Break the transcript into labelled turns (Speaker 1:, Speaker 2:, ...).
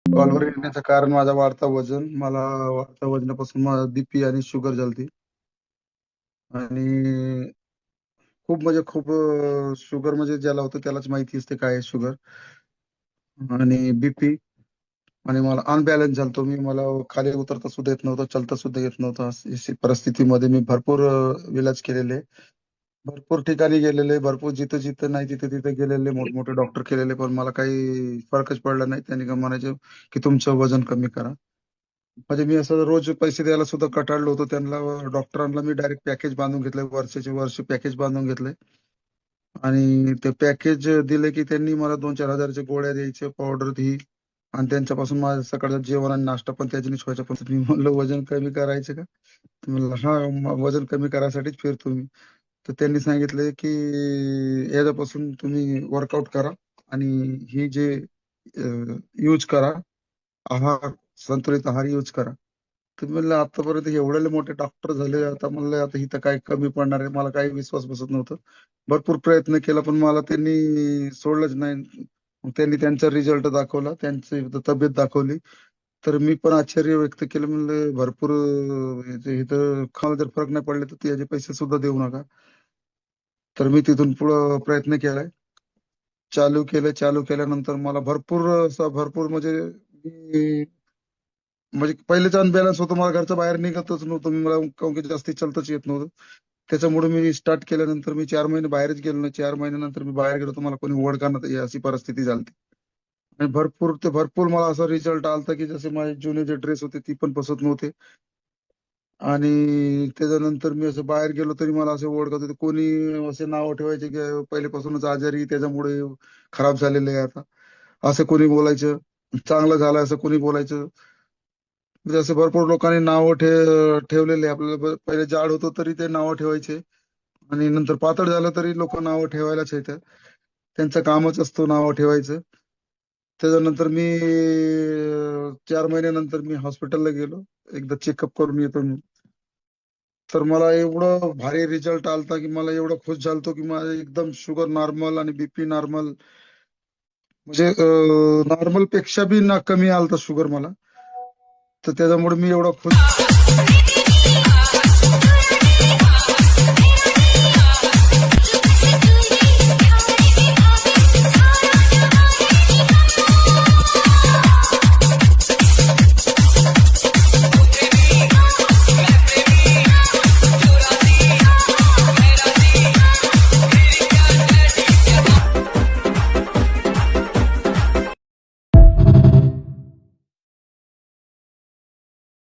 Speaker 1: कॉलवर येण्याचं कारण माझा वाढता वजन. मला वाढत्या वजनापासून मला बीपी आणि शुगर झालती. आणि खूप म्हणजे खूप शुगर म्हणजे ज्याला होतं त्यालाच माहिती असते काय आहे शुगर. आणि बीपी. आणि मला अनबॅलन्स झालतो मी. मला खाली उतरता सुद्धा येत नव्हतं, चालता सुद्धा येत नव्हतं. अशी परिस्थितीमध्ये मी भरपूर इलाज केलेले, भरपूर ठिकाणी गेलेले, भरपूर जिथं जिथं नाही तिथं तिथं गेलेले, मोठमोठे डॉक्टर केलेले, पण मला काही फरकच पडला नाही. त्यांनी का म्हणायचे की तुमचं वजन कमी करा. म्हणजे मी असं रोज पैसे द्यायला सुद्धा कंटाळलो होतो त्यांना. डॉक्टरांना मी डायरेक्ट पॅकेज बांधून घेतलंय, वर्षाचे वर्ष पॅकेज बांधून घेतलंय. आणि ते पॅकेज दिले की त्यांनी मला 2-4 हजारच्या गोळ्या द्यायच्या, पावडर ही. आणि त्यांच्यापासून माझं सकाळचं जेवण आणि नाश्ता पण त्याच्यानेच व्हायचा. पण मी म्हणलं वजन कमी करायचं का? तर म्हणलं हा, वजन कमी करायसाठीच फिरतो मी. तर त्यांनी सांगितले की याच्यापासून तुम्ही वर्कआउट करा आणि ही जे यूज करा, आहार, संतुलित आहार यूज करा. तर म्हणलं आतापर्यंत एवढे मोठे डॉक्टर झाले, आता म्हणलं आता इथं काय कमी पडणार आहे. मला काही विश्वास बसत नव्हतं. भरपूर प्रयत्न केला पण मला त्यांनी सोडलंच नाही. मग त्यांनी त्यांचा रिझल्ट दाखवला, त्यांची तब्येत दाखवली. तर मी पण आश्चर्य व्यक्त केलं. म्हणलं भरपूर इथं खावा जर फरक नाही पडले तर याचे पैसे सुद्धा देऊ नका. तर मी तिथून पुढं प्रयत्न केलाय, चालू केल्यानंतर मला भरपूर भरपूर मी म्हणजे पहिलेच अनबॅलन्स होतं. मला घरच्या बाहेर निघतच नव्हतं मी. मला काहून की जास्ती चालताच येत नव्हतं. त्याच्यामुळे मी स्टार्ट केल्यानंतर मी 4 महिने बाहेरच गेलो नाही. 4 महिन्यानंतर मी बाहेर गेलो तर मला कोणी ओळखा नाही, अशी परिस्थिती झाली. आणि भरपूर मला असा रिझल्ट आलता की जसे माझे जुने जे ड्रेस होते ती पण बसत नव्हते. आणि त्याच्यानंतर मी असं बाहेर गेलो तरी मला असे ओळखत होते. कोणी असे नाव ठेवायचे की पहिलेपासूनच आजारी, त्याच्यामुळे खराब झालेले आहे आता, असं कोणी बोलायचं. चांगलं झालं असं कोणी बोलायचं. म्हणजे असे भरपूर लोकांनी नावं ठेवलेले आपल्याला. पहिले जाड होतो तरी ते नावं ठेवायचे, आणि नंतर पातळ झालं तरी लोक नावं ठेवायलाच येतात. त्यांचं कामच असतो नावं ठेवायचं. त्याच्यानंतर मी 4 महिन्यानंतर मी हॉस्पिटलला गेलो, एकदा चेकअप करून येतो मी. तर मला एवढं भारी रिझल्ट आलता की मला एवढं खुश झालतो की माझं एकदम शुगर नॉर्मल आणि बीपी नॉर्मल. म्हणजे नॉर्मल पेक्षा बी ना कमी आलता शुगर मला. तर त्याच्यामुळे मी एवढा खुश